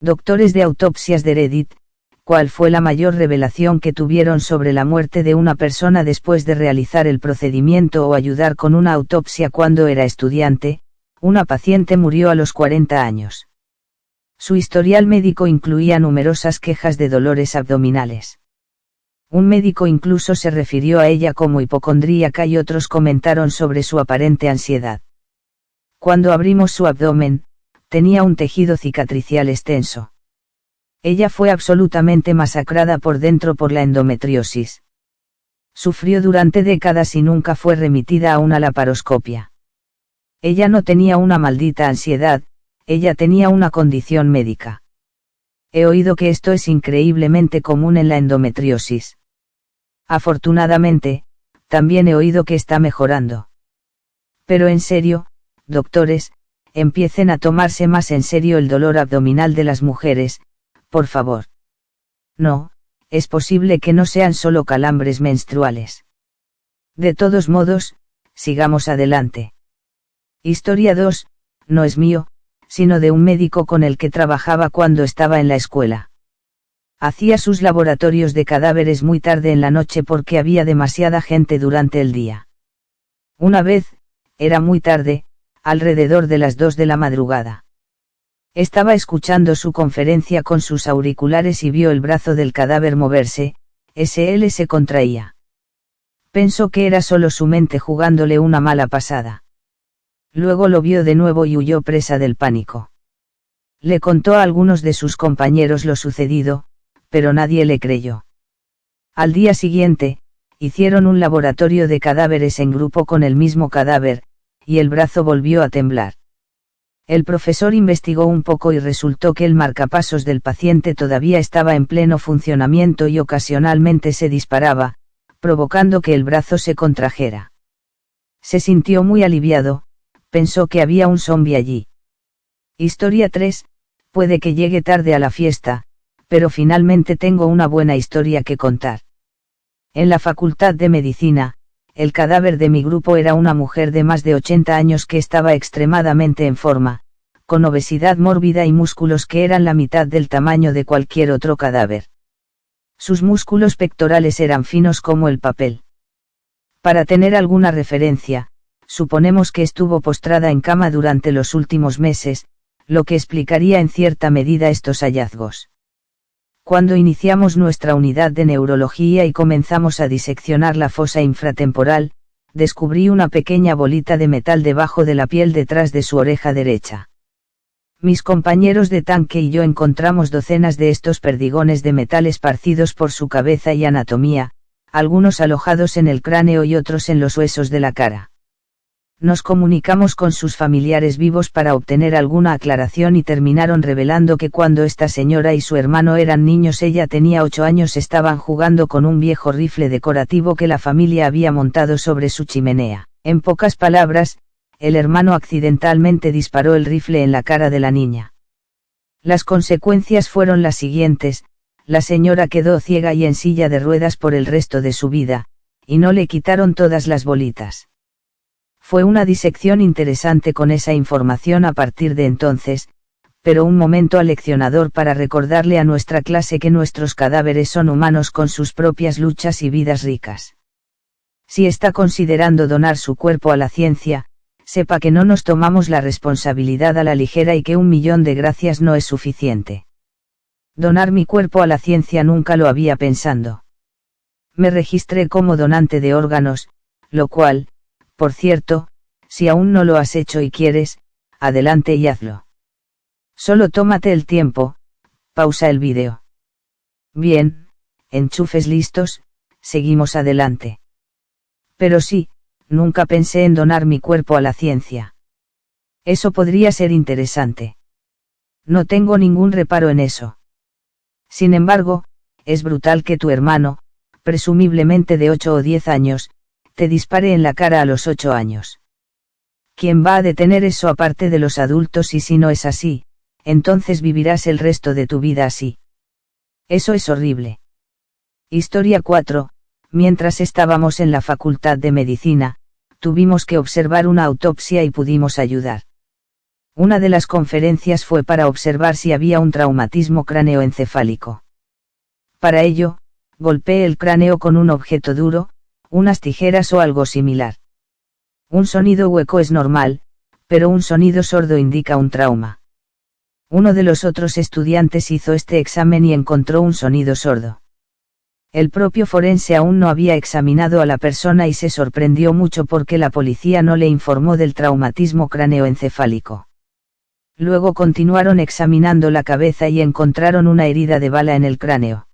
Doctores de autopsias de Reddit, ¿cuál fue la mayor revelación que tuvieron sobre la muerte de una persona después de realizar el procedimiento o ayudar con una autopsia cuando era estudiante? Una paciente murió a los 40 años. Su historial médico incluía numerosas quejas de dolores abdominales. Un médico incluso se refirió a ella como hipocondríaca y otros comentaron sobre su aparente ansiedad. Cuando abrimos su abdomen, tenía un tejido cicatricial extenso. Ella fue absolutamente masacrada por dentro por la endometriosis. Sufrió durante décadas y nunca fue remitida a una laparoscopia. Ella no tenía una maldita ansiedad, ella tenía una condición médica. He oído que esto es increíblemente común en la endometriosis. Afortunadamente, también he oído que está mejorando. Pero en serio, doctores, empiecen a tomarse más en serio el dolor abdominal de las mujeres, por favor. No, es posible que no sean solo calambres menstruales. De todos modos, sigamos adelante. Historia 2, no es mío, sino de un médico con el que trabajaba cuando estaba en la escuela. Hacía sus laboratorios de cadáveres muy tarde en la noche porque había demasiada gente durante el día. Una vez, era muy tarde, alrededor de las 2 de la madrugada. Estaba escuchando su conferencia con sus auriculares y vio el brazo del cadáver moverse, él se contraía. Pensó que era solo su mente jugándole una mala pasada. Luego lo vio de nuevo y huyó presa del pánico. Le contó a algunos de sus compañeros lo sucedido, pero nadie le creyó. Al día siguiente, hicieron un laboratorio de cadáveres en grupo con el mismo cadáver, y el brazo volvió a temblar. El profesor investigó un poco y resultó que el marcapasos del paciente todavía estaba en pleno funcionamiento y ocasionalmente se disparaba, provocando que el brazo se contrajera. Se sintió muy aliviado, pensó que había un zombi allí. Historia 3, puede que llegue tarde a la fiesta, pero finalmente tengo una buena historia que contar. En la Facultad de Medicina, el cadáver de mi grupo era una mujer de más de 80 años que estaba extremadamente en forma, con obesidad mórbida y músculos que eran la mitad del tamaño de cualquier otro cadáver. Sus músculos pectorales eran finos como el papel. Para tener alguna referencia, suponemos que estuvo postrada en cama durante los últimos meses, lo que explicaría en cierta medida estos hallazgos. Cuando iniciamos nuestra unidad de neurología y comenzamos a diseccionar la fosa infratemporal, descubrí una pequeña bolita de metal debajo de la piel detrás de su oreja derecha. Mis compañeros de tanque y yo encontramos docenas de estos perdigones de metal esparcidos por su cabeza y anatomía, algunos alojados en el cráneo y otros en los huesos de la cara. Nos comunicamos con sus familiares vivos para obtener alguna aclaración y terminaron revelando que cuando esta señora y su hermano eran niños, ella tenía 8 años, estaban jugando con un viejo rifle decorativo que la familia había montado sobre su chimenea. En pocas palabras, el hermano accidentalmente disparó el rifle en la cara de la niña. Las consecuencias fueron las siguientes: la señora quedó ciega y en silla de ruedas por el resto de su vida, y no le quitaron todas las bolitas. Fue una disección interesante con esa información a partir de entonces, pero un momento aleccionador para recordarle a nuestra clase que nuestros cadáveres son humanos con sus propias luchas y vidas ricas. Si está considerando donar su cuerpo a la ciencia, sepa que no nos tomamos la responsabilidad a la ligera y que 1.000.000 de gracias no es suficiente. Donar mi cuerpo a la ciencia nunca lo había pensado. Me registré como donante de órganos, lo cual, por cierto, si aún no lo has hecho y quieres, adelante y hazlo. Solo tómate el tiempo, pausa el vídeo. Bien, enchufes listos, seguimos adelante. Pero sí, nunca pensé en donar mi cuerpo a la ciencia. Eso podría ser interesante. No tengo ningún reparo en eso. Sin embargo, es brutal que tu hermano, presumiblemente de 8 o 10 años, te dispare en la cara a los 8 años. ¿Quién va a detener eso aparte de los adultos? Y si no es así, entonces vivirás el resto de tu vida así. Eso es horrible. Historia 4. Mientras estábamos en la Facultad de Medicina, tuvimos que observar una autopsia y pudimos ayudar. Una de las conferencias fue para observar si había un traumatismo cráneoencefálico. Para ello, golpeé el cráneo con un objeto duro, unas tijeras o algo similar. Un sonido hueco es normal, pero un sonido sordo indica un trauma. Uno de los otros estudiantes hizo este examen y encontró un sonido sordo. El propio forense aún no había examinado a la persona y se sorprendió mucho porque la policía no le informó del traumatismo cráneoencefálico. Luego continuaron examinando la cabeza y encontraron una herida de bala en el cráneo.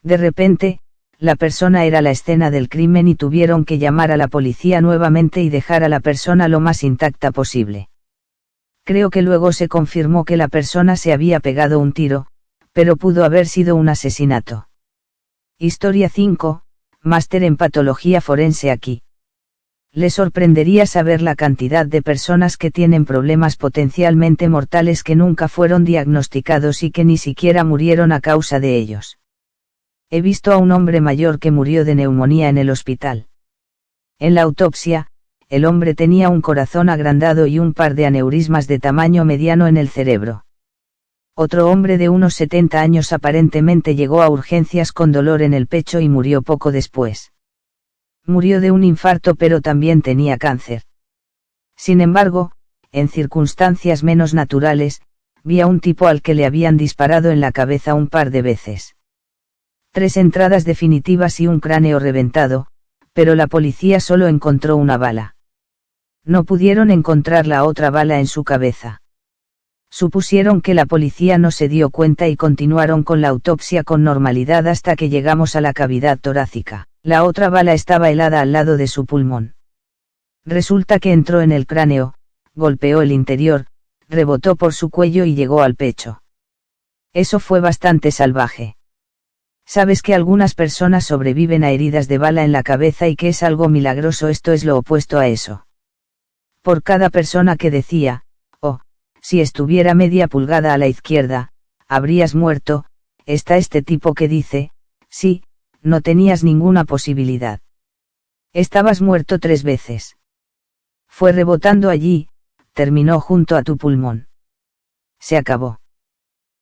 De repente, la persona era la escena del crimen y tuvieron que llamar a la policía nuevamente y dejar a la persona lo más intacta posible. Creo que luego se confirmó que la persona se había pegado un tiro, pero pudo haber sido un asesinato. Historia 5, máster en patología forense aquí. Le sorprendería saber la cantidad de personas que tienen problemas potencialmente mortales que nunca fueron diagnosticados y que ni siquiera murieron a causa de ellos. He visto a un hombre mayor que murió de neumonía en el hospital. En la autopsia, el hombre tenía un corazón agrandado y un par de aneurismas de tamaño mediano en el cerebro. Otro hombre de unos 70 años aparentemente llegó a urgencias con dolor en el pecho y murió poco después. Murió de un infarto pero también tenía cáncer. Sin embargo, en circunstancias menos naturales, vi a un tipo al que le habían disparado en la cabeza un par de veces. 3 entradas definitivas y un cráneo reventado, pero la policía solo encontró una bala. No pudieron encontrar la otra bala en su cabeza. Supusieron que la policía no se dio cuenta y continuaron con la autopsia con normalidad hasta que llegamos a la cavidad torácica. La otra bala estaba helada al lado de su pulmón. Resulta que entró en el cráneo, golpeó el interior, rebotó por su cuello y llegó al pecho. Eso fue bastante salvaje. Sabes que algunas personas sobreviven a heridas de bala en la cabeza y que es algo milagroso, esto es lo opuesto a eso. Por cada persona que decía, oh, si estuviera media pulgada a la izquierda, habrías muerto, está este tipo que dice, sí, no tenías ninguna posibilidad. Estabas muerto 3 veces. Fue rebotando allí, terminó junto a tu pulmón. Se acabó.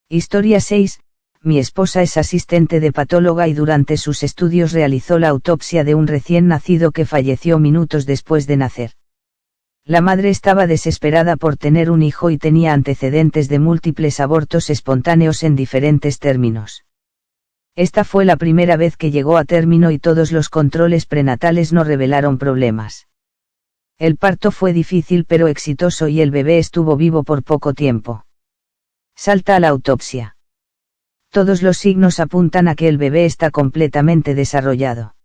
Historia 6. Mi esposa es asistente de patóloga y durante sus estudios realizó la autopsia de un recién nacido que falleció minutos después de nacer. La madre estaba desesperada por tener un hijo y tenía antecedentes de múltiples abortos espontáneos en diferentes términos. Esta fue la primera vez que llegó a término y todos los controles prenatales no revelaron problemas. El parto fue difícil pero exitoso y el bebé estuvo vivo por poco tiempo. Salta a la autopsia. Todos los signos apuntan a que el bebé está completamente desarrollado.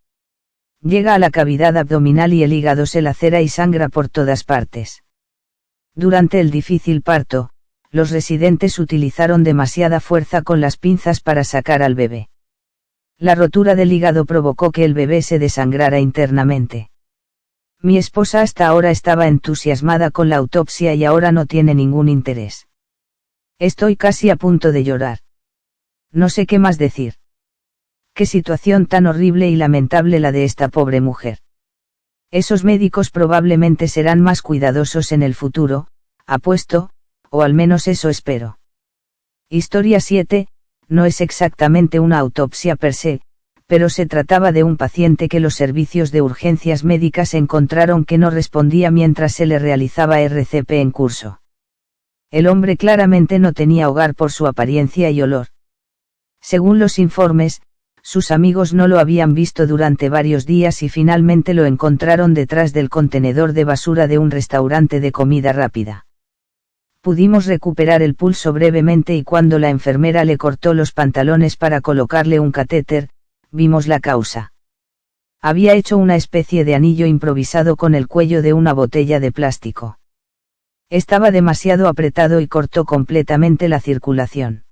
Llega a la cavidad abdominal y el hígado se lacera y sangra por todas partes. Durante el difícil parto, los residentes utilizaron demasiada fuerza con las pinzas para sacar al bebé. La rotura del hígado provocó que el bebé se desangrara internamente. Mi esposa hasta ahora estaba entusiasmada con la autopsia y ahora no tiene ningún interés. Estoy casi a punto de llorar. No sé qué más decir. Qué situación tan horrible y lamentable la de esta pobre mujer. Esos médicos probablemente serán más cuidadosos en el futuro, apuesto, o al menos eso espero. Historia 7. No es exactamente una autopsia per se, pero se trataba de un paciente que los servicios de urgencias médicas encontraron que no respondía mientras se le realizaba RCP en curso. El hombre claramente no tenía hogar por su apariencia y olor. Según los informes, sus amigos no lo habían visto durante varios días y finalmente lo encontraron detrás del contenedor de basura de un restaurante de comida rápida. Pudimos recuperar el pulso brevemente y cuando la enfermera le cortó los pantalones para colocarle un catéter, vimos la causa. Había hecho una especie de anillo improvisado con el cuello de una botella de plástico. Estaba demasiado apretado y cortó completamente la circulación.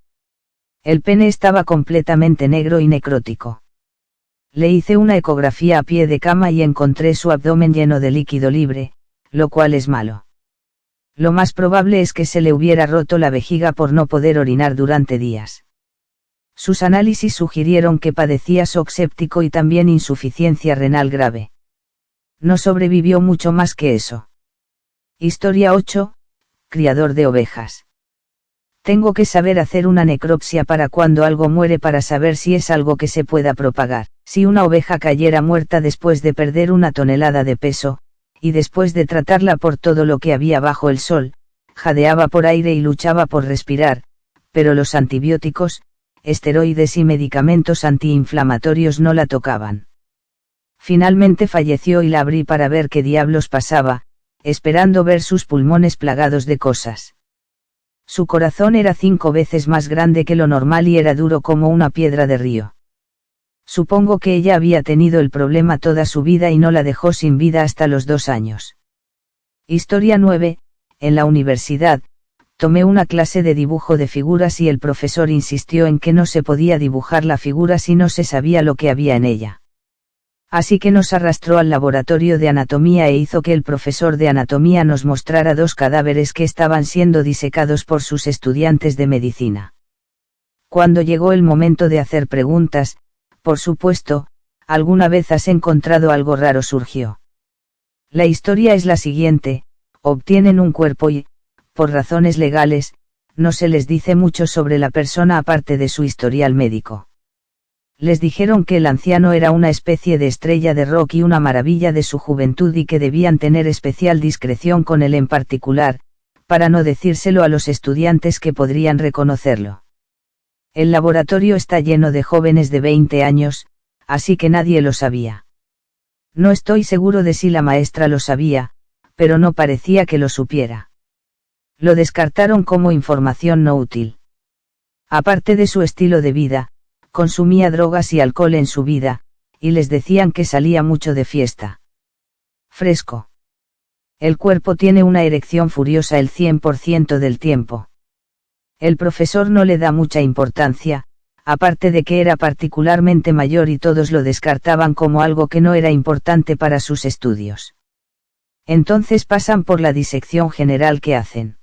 El pene estaba completamente negro y necrótico. Le hice una ecografía a pie de cama y encontré su abdomen lleno de líquido libre, lo cual es malo. Lo más probable es que se le hubiera roto la vejiga por no poder orinar durante días. Sus análisis sugirieron que padecía shock séptico y también insuficiencia renal grave. No sobrevivió mucho más que eso. Historia 8. criador de ovejas. Tengo que saber hacer una necropsia para cuando algo muere para saber si es algo que se pueda propagar. Si una oveja cayera muerta después de perder 1 tonelada de peso, y después de tratarla por todo lo que había bajo el sol, jadeaba por aire y luchaba por respirar, pero los antibióticos, esteroides y medicamentos antiinflamatorios no la tocaban. Finalmente falleció y la abrí para ver qué diablos pasaba, esperando ver sus pulmones plagados de cosas. Su corazón era 5 veces más grande que lo normal y era duro como una piedra de río. Supongo que ella había tenido el problema toda su vida y no la dejó sin vida hasta los 2 años. Historia 9. En la universidad, tomé una clase de dibujo de figuras y el profesor insistió en que no se podía dibujar la figura si no se sabía lo que había en ella. Así que nos arrastró al laboratorio de anatomía e hizo que el profesor de anatomía nos mostrara 2 cadáveres que estaban siendo disecados por sus estudiantes de medicina. Cuando llegó el momento de hacer preguntas, por supuesto, ¿alguna vez has encontrado algo raro?, surgió. La historia es la siguiente: obtienen un cuerpo y, por razones legales, no se les dice mucho sobre la persona aparte de su historial médico. Les dijeron que el anciano era una especie de estrella de rock y una maravilla de su juventud y que debían tener especial discreción con él en particular, para no decírselo a los estudiantes que podrían reconocerlo. El laboratorio está lleno de jóvenes de 20 años, así que nadie lo sabía. No estoy seguro de si la maestra lo sabía, pero no parecía que lo supiera. Lo descartaron como información no útil. Aparte de su estilo de vida, consumía drogas y alcohol en su vida, y les decían que salía mucho de fiesta. Fresco. El cuerpo tiene una erección furiosa el 100% del tiempo. El profesor no le da mucha importancia, aparte de que era particularmente mayor y todos lo descartaban como algo que no era importante para sus estudios. Entonces pasan por la disección general que hacen.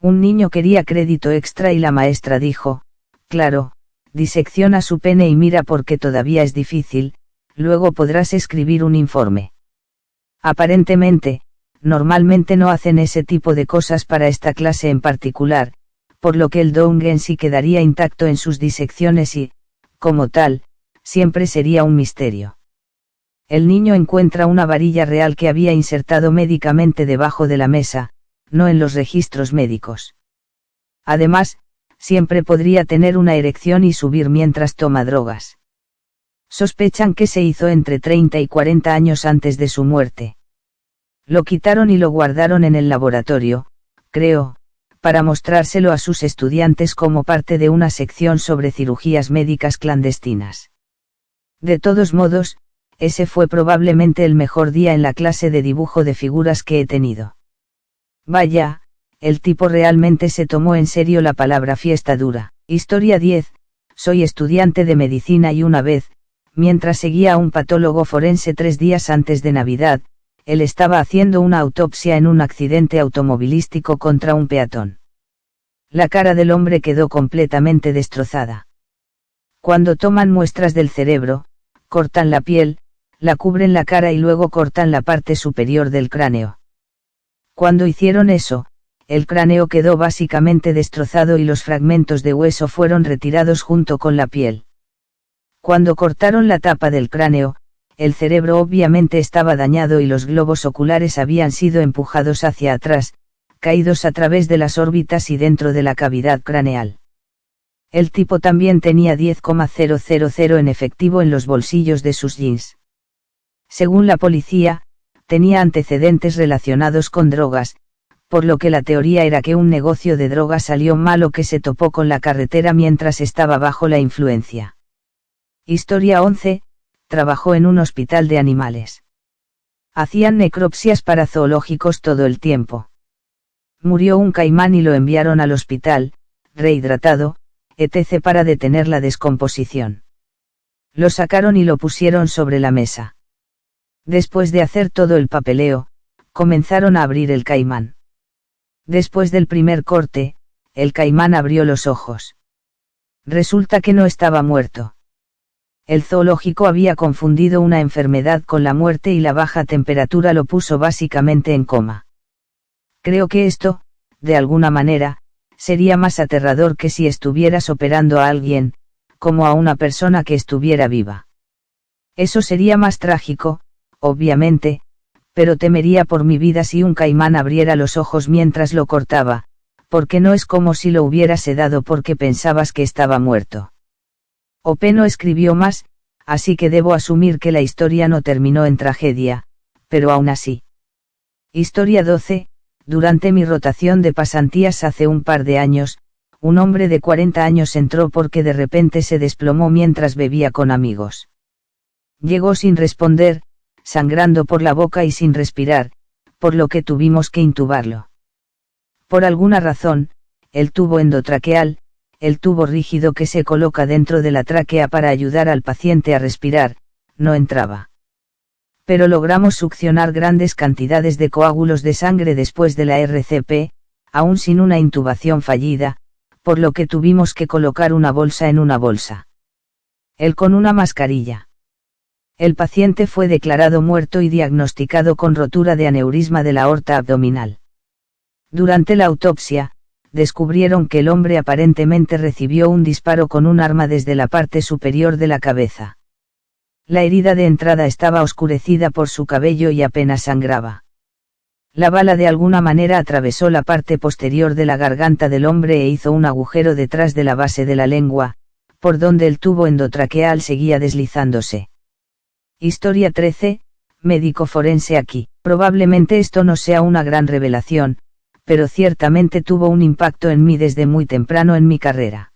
Un niño quería crédito extra y la maestra dijo: claro, disecciona su pene y mira porque todavía es difícil, luego podrás escribir un informe. Aparentemente, normalmente no hacen ese tipo de cosas para esta clase en particular, por lo que el dong en sí quedaría intacto en sus disecciones y, como tal, siempre sería un misterio. El niño encuentra una varilla real que había insertado médicamente debajo de la mesa, no en los registros médicos. Además, siempre podría tener una erección y subir mientras toma drogas. Sospechan que se hizo entre 30 y 40 años antes de su muerte. Lo quitaron y lo guardaron en el laboratorio, creo, para mostrárselo a sus estudiantes como parte de una sección sobre cirugías médicas clandestinas. De todos modos, ese fue probablemente el mejor día en la clase de dibujo de figuras que he tenido. Vaya, el tipo realmente se tomó en serio la palabra fiesta dura. Historia 10. Soy estudiante de medicina y una vez, mientras seguía a un patólogo forense 3 días antes de Navidad, él estaba haciendo una autopsia en un accidente automovilístico contra un peatón. La cara del hombre quedó completamente destrozada. Cuando toman muestras del cerebro, cortan la piel, la cubren la cara y luego cortan la parte superior del cráneo. Cuando hicieron eso, el cráneo quedó básicamente destrozado y los fragmentos de hueso fueron retirados junto con la piel. Cuando cortaron la tapa del cráneo, el cerebro obviamente estaba dañado y los globos oculares habían sido empujados hacia atrás, caídos a través de las órbitas y dentro de la cavidad craneal. El tipo también tenía 10,000 en efectivo en los bolsillos de sus jeans. Según la policía, tenía antecedentes relacionados con drogas, por lo que la teoría era que un negocio de drogas salió mal o que se topó con la carretera mientras estaba bajo la influencia. Historia 11. Trabajó en un hospital de animales. Hacían necropsias para zoológicos todo el tiempo. Murió un caimán y lo enviaron al hospital, rehidratado, etc. para detener la descomposición. Lo sacaron y lo pusieron sobre la mesa. Después de hacer todo el papeleo, comenzaron a abrir el caimán. Después del primer corte, el caimán abrió los ojos. Resulta que no estaba muerto. El zoológico había confundido una enfermedad con la muerte y la baja temperatura lo puso básicamente en coma. Creo que esto, de alguna manera, sería más aterrador que si estuvieras operando a alguien, como a una persona que estuviera viva. Eso sería más trágico, obviamente, pero temería por mi vida si un caimán abriera los ojos mientras lo cortaba, porque no es como si lo hubiera sedado porque pensabas que estaba muerto. Ope no escribió más, así que debo asumir que la historia no terminó en tragedia, pero aún así. Historia 12. Durante mi rotación de pasantías hace un par de años, un hombre de 40 años entró porque de repente se desplomó mientras bebía con amigos. Llegó sin responder, sangrando por la boca y sin respirar, por lo que tuvimos que intubarlo. Por alguna razón, el tubo endotraqueal, el tubo rígido que se coloca dentro de la tráquea para ayudar al paciente a respirar, no entraba. Pero logramos succionar grandes cantidades de coágulos de sangre después de la RCP, aún sin una intubación fallida, por lo que tuvimos que colocar una bolsa en una bolsa. Él con una mascarilla. El paciente fue declarado muerto y diagnosticado con rotura de aneurisma de la aorta abdominal. Durante la autopsia, descubrieron que el hombre aparentemente recibió un disparo con un arma desde la parte superior de la cabeza. La herida de entrada estaba oscurecida por su cabello y apenas sangraba. La bala de alguna manera atravesó la parte posterior de la garganta del hombre e hizo un agujero detrás de la base de la lengua, por donde el tubo endotraqueal seguía deslizándose. Historia 13, médico forense aquí. Probablemente esto no sea una gran revelación, pero ciertamente tuvo un impacto en mí desde muy temprano en mi carrera.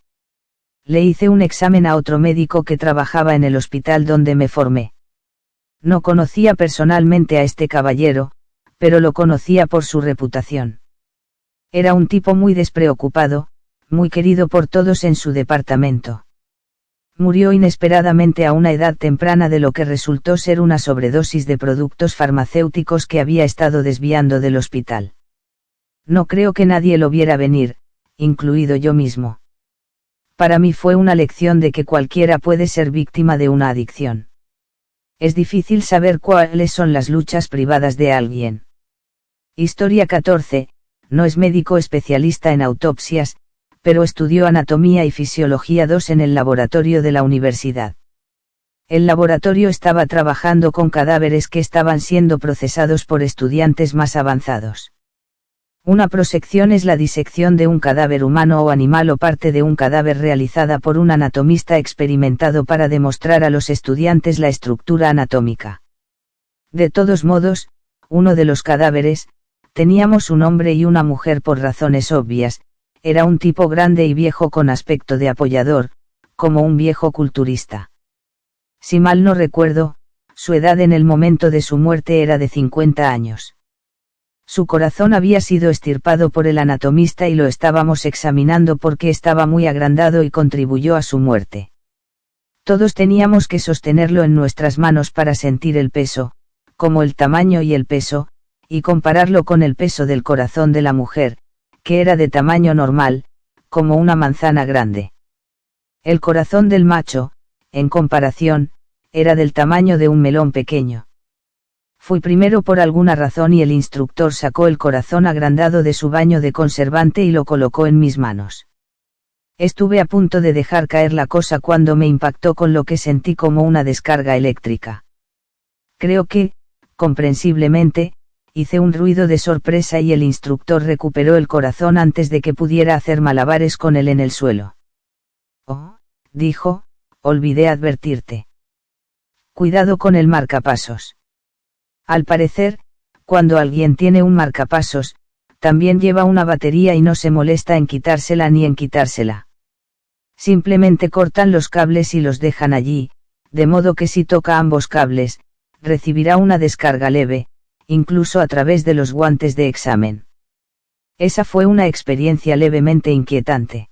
Le hice un examen a otro médico que trabajaba en el hospital donde me formé. No conocía personalmente a este caballero, pero lo conocía por su reputación. Era un tipo muy despreocupado, muy querido por todos en su departamento. Murió inesperadamente a una edad temprana de lo que resultó ser una sobredosis de productos farmacéuticos que había estado desviando del hospital. No creo que nadie lo viera venir, incluido yo mismo. Para mí fue una lección de que cualquiera puede ser víctima de una adicción. Es difícil saber cuáles son las luchas privadas de alguien. Historia 14, no es médico especialista en autopsias, pero estudió anatomía y fisiología 2 en el laboratorio de la universidad. El laboratorio estaba trabajando con cadáveres que estaban siendo procesados por estudiantes más avanzados. Una prosección es la disección de un cadáver humano o animal o parte de un cadáver realizada por un anatomista experimentado para demostrar a los estudiantes la estructura anatómica. De todos modos, uno de los cadáveres, teníamos un hombre y una mujer por razones obvias, era un tipo grande y viejo con aspecto de apoyador, como un viejo culturista. Si mal no recuerdo, su edad en el momento de su muerte era de 50 años. Su corazón había sido extirpado por el anatomista y lo estábamos examinando porque estaba muy agrandado y contribuyó a su muerte. Todos teníamos que sostenerlo en nuestras manos para sentir el peso, como el tamaño y el peso, y compararlo con el peso del corazón de la mujer, que era de tamaño normal, como una manzana grande. El corazón del macho, en comparación, era del tamaño de un melón pequeño. Fui primero por alguna razón y el instructor sacó el corazón agrandado de su baño de conservante y lo colocó en mis manos. Estuve a punto de dejar caer la cosa cuando me impactó con lo que sentí como una descarga eléctrica. Creo que, comprensiblemente, hice un ruido de sorpresa y el instructor recuperó el corazón antes de que pudiera hacer malabares con él en el suelo. Oh, dijo, olvidé advertirte. Cuidado con el marcapasos. Al parecer, cuando alguien tiene un marcapasos, también lleva una batería y no se molesta en quitársela ni en quitársela. Simplemente cortan los cables y los dejan allí, de modo que si toca ambos cables, recibirá una descarga leve, incluso a través de los guantes de examen. Esa fue una experiencia levemente inquietante.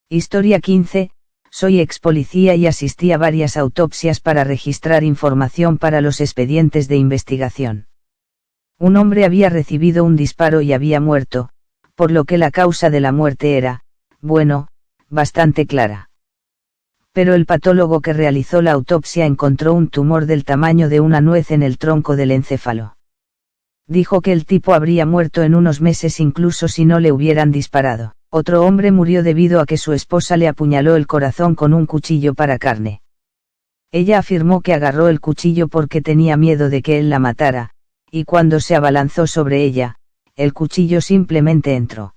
Historia 15. Soy ex policía y asistí a varias autopsias para registrar información para los expedientes de investigación. Un hombre había recibido un disparo y había muerto, por lo que la causa de la muerte era, bueno, bastante clara. Pero el patólogo que realizó la autopsia encontró un tumor del tamaño de una nuez en el tronco del encéfalo. Dijo que el tipo habría muerto en unos meses incluso si no le hubieran disparado. Otro hombre murió debido a que su esposa le apuñaló el corazón con un cuchillo para carne. Ella afirmó que agarró el cuchillo porque tenía miedo de que él la matara, y cuando se abalanzó sobre ella, el cuchillo simplemente entró.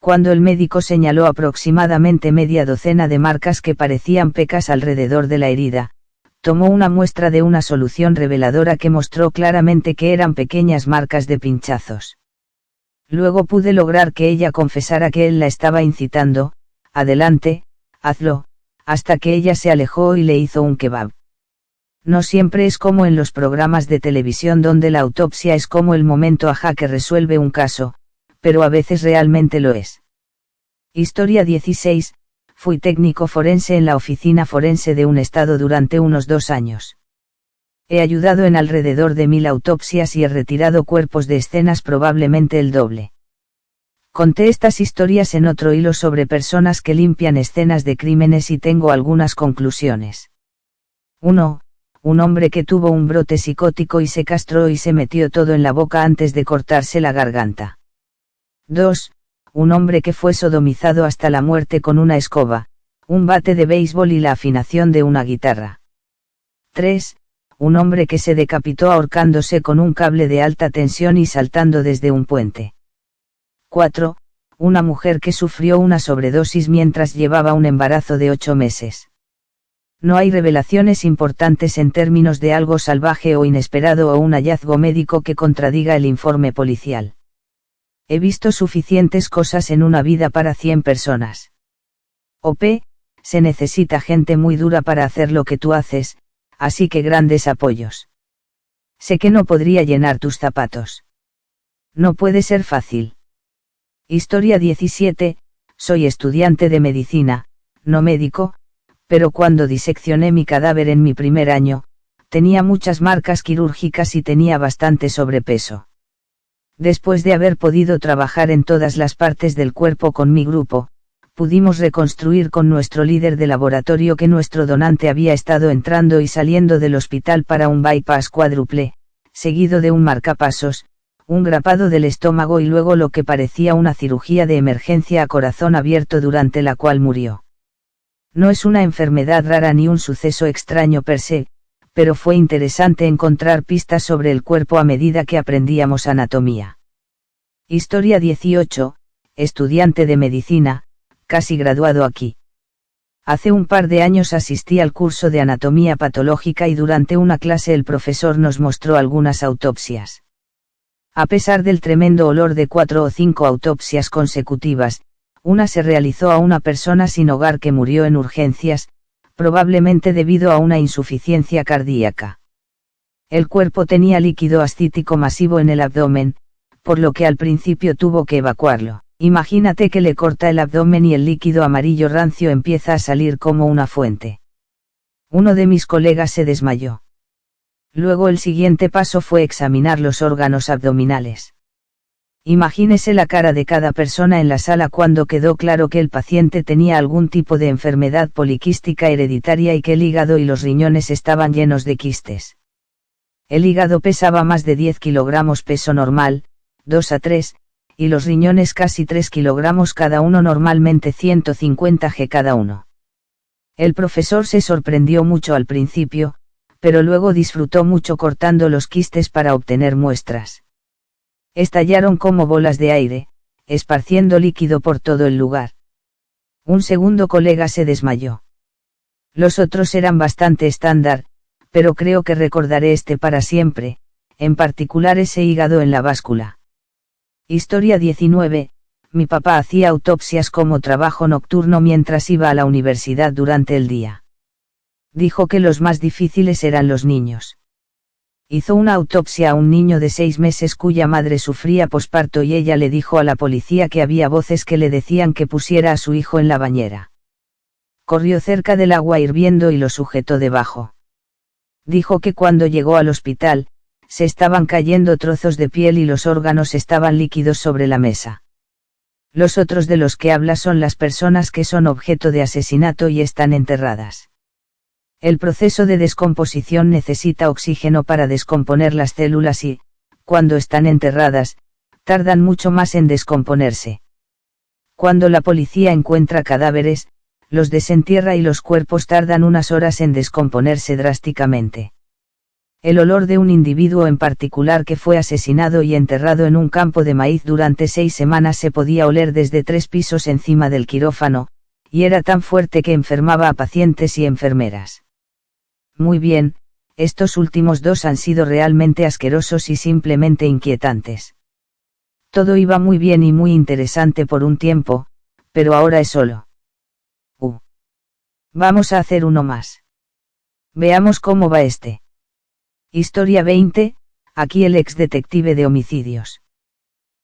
Cuando el médico señaló aproximadamente media docena de marcas que parecían pecas alrededor de la herida, tomó una muestra de una solución reveladora que mostró claramente que eran pequeñas marcas de pinchazos. Luego pude lograr que ella confesara que él la estaba incitando, adelante, hazlo, hasta que ella se alejó y le hizo un kebab. No siempre es como en los programas de televisión donde la autopsia es como el momento ajá que resuelve un caso, pero a veces realmente lo es. Historia 16, fui técnico forense en la oficina forense de un estado durante unos 2 años. He ayudado en alrededor de 1000 autopsias y he retirado cuerpos de escenas probablemente el doble. Conté estas historias en otro hilo sobre personas que limpian escenas de crímenes y tengo algunas conclusiones. 1. Un hombre que tuvo un brote psicótico y se castró y se metió todo en la boca antes de cortarse la garganta. 2. Un hombre que fue sodomizado hasta la muerte con una escoba, un bate de béisbol y la afinación de una guitarra. 3. Un hombre que se decapitó ahorcándose con un cable de alta tensión y saltando desde un puente. 4. Una mujer que sufrió una sobredosis mientras llevaba un embarazo de 8 meses. No hay revelaciones importantes en términos de algo salvaje o inesperado o un hallazgo médico que contradiga el informe policial. He visto suficientes cosas en una vida para 100 personas. OP, se necesita gente muy dura para hacer lo que tú haces, así que grandes apoyos. Sé que no podría llenar tus zapatos. No puede ser fácil. Historia 17, soy estudiante de medicina, no médico, pero cuando diseccioné mi cadáver en mi primer año, tenía muchas marcas quirúrgicas y tenía bastante sobrepeso. Después de haber podido trabajar en todas las partes del cuerpo con mi grupo, pudimos reconstruir con nuestro líder de laboratorio que nuestro donante había estado entrando y saliendo del hospital para un bypass cuádruple, seguido de un marcapasos, un grapado del estómago y luego lo que parecía una cirugía de emergencia a corazón abierto durante la cual murió. No es una enfermedad rara ni un suceso extraño per se, pero fue interesante encontrar pistas sobre el cuerpo a medida que aprendíamos anatomía. Historia 18, estudiante de medicina, casi graduado aquí. Hace un par de años asistí al curso de anatomía patológica y durante una clase el profesor nos mostró algunas autopsias. A pesar del tremendo olor de 4 o 5 autopsias consecutivas, una se realizó a una persona sin hogar que murió en urgencias, probablemente debido a una insuficiencia cardíaca. El cuerpo tenía líquido ascítico masivo en el abdomen, por lo que al principio tuvo que evacuarlo. Imagínate que le corta el abdomen y el líquido amarillo rancio empieza a salir como una fuente. Uno de mis colegas se desmayó. Luego el siguiente paso fue examinar los órganos abdominales. Imagínese la cara de cada persona en la sala cuando quedó claro que el paciente tenía algún tipo de enfermedad poliquística hereditaria y que el hígado y los riñones estaban llenos de quistes. El hígado pesaba más de 10 kilogramos peso normal, 2 a 3, y los riñones casi 3 kilogramos cada uno, normalmente 150 g cada uno. El profesor se sorprendió mucho al principio, pero luego disfrutó mucho cortando los quistes para obtener muestras. Estallaron como bolas de aire, esparciendo líquido por todo el lugar. Un segundo colega se desmayó. Los otros eran bastante estándar, pero creo que recordaré este para siempre, en particular ese hígado en la báscula. Historia 19, mi papá hacía autopsias como trabajo nocturno mientras iba a la universidad durante el día. Dijo que los más difíciles eran los niños. Hizo una autopsia a un niño de 6 meses cuya madre sufría posparto y ella le dijo a la policía que había voces que le decían que pusiera a su hijo en la bañera. Corrió cerca del agua hirviendo y lo sujetó debajo. Dijo que cuando llegó al hospital, se estaban cayendo trozos de piel y los órganos estaban líquidos sobre la mesa. Los otros de los que habla son las personas que son objeto de asesinato y están enterradas. El proceso de descomposición necesita oxígeno para descomponer las células y, Cuando están enterradas, tardan mucho más en descomponerse. Cuando la policía encuentra cadáveres, los desentierra y los cuerpos tardan unas horas en descomponerse drásticamente. El olor de un individuo en particular que fue asesinado y enterrado en un campo de maíz durante 6 semanas se podía oler desde 3 pisos encima del quirófano, y era tan fuerte que enfermaba a pacientes y enfermeras. Muy bien, estos últimos 2 han sido realmente asquerosos y simplemente inquietantes. Todo iba muy bien y muy interesante por un tiempo, pero ahora es solo. Vamos a hacer uno más. Veamos cómo va este. Historia 20, aquí el ex detective de homicidios.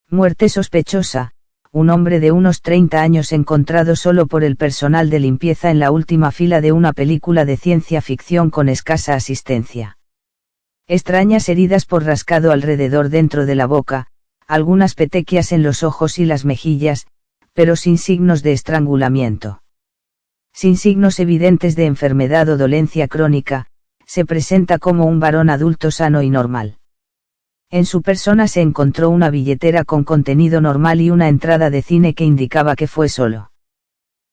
Muerte sospechosa, un hombre de unos 30 años encontrado solo por el personal de limpieza en la última fila de una película de ciencia ficción con escasa asistencia. Extrañas heridas por rascado alrededor dentro de la boca, algunas petequias en los ojos y las mejillas, pero sin signos de estrangulamiento. Sin signos evidentes de enfermedad o dolencia crónica, se presenta como un varón adulto sano y normal. En su persona se encontró una billetera con contenido normal y una entrada de cine que indicaba que fue solo.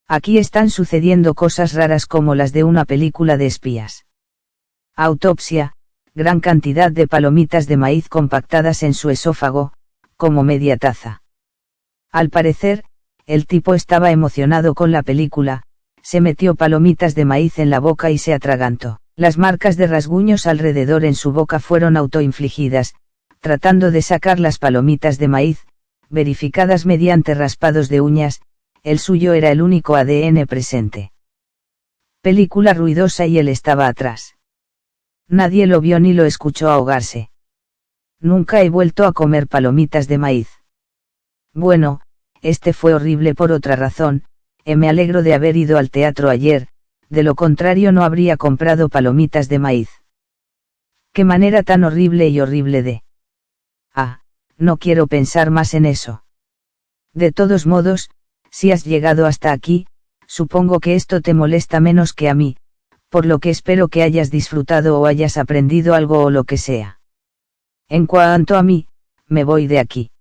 Aquí están sucediendo cosas raras como las de una película de espías. Autopsia, gran cantidad de palomitas de maíz compactadas en su esófago, como media taza. Al parecer, el tipo estaba emocionado con la película, se metió palomitas de maíz en la boca y se atragantó. Las marcas de rasguños alrededor en su boca fueron autoinfligidas, tratando de sacar las palomitas de maíz, verificadas mediante raspados de uñas, el suyo era el único ADN presente. Película ruidosa y él estaba atrás. Nadie lo vio ni lo escuchó ahogarse. Nunca he vuelto a comer palomitas de maíz. Bueno, este fue horrible por otra razón, me alegro de haber ido al teatro ayer, de lo contrario no habría comprado palomitas de maíz. Qué manera tan horrible y horrible de... no quiero pensar más en eso. De todos modos, si has llegado hasta aquí, supongo que esto te molesta menos que a mí, por lo que espero que hayas disfrutado o hayas aprendido algo o lo que sea. En cuanto a mí, me voy de aquí.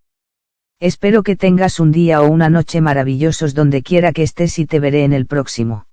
Espero que tengas un día o una noche maravillosos donde quiera que estés y te veré en el próximo.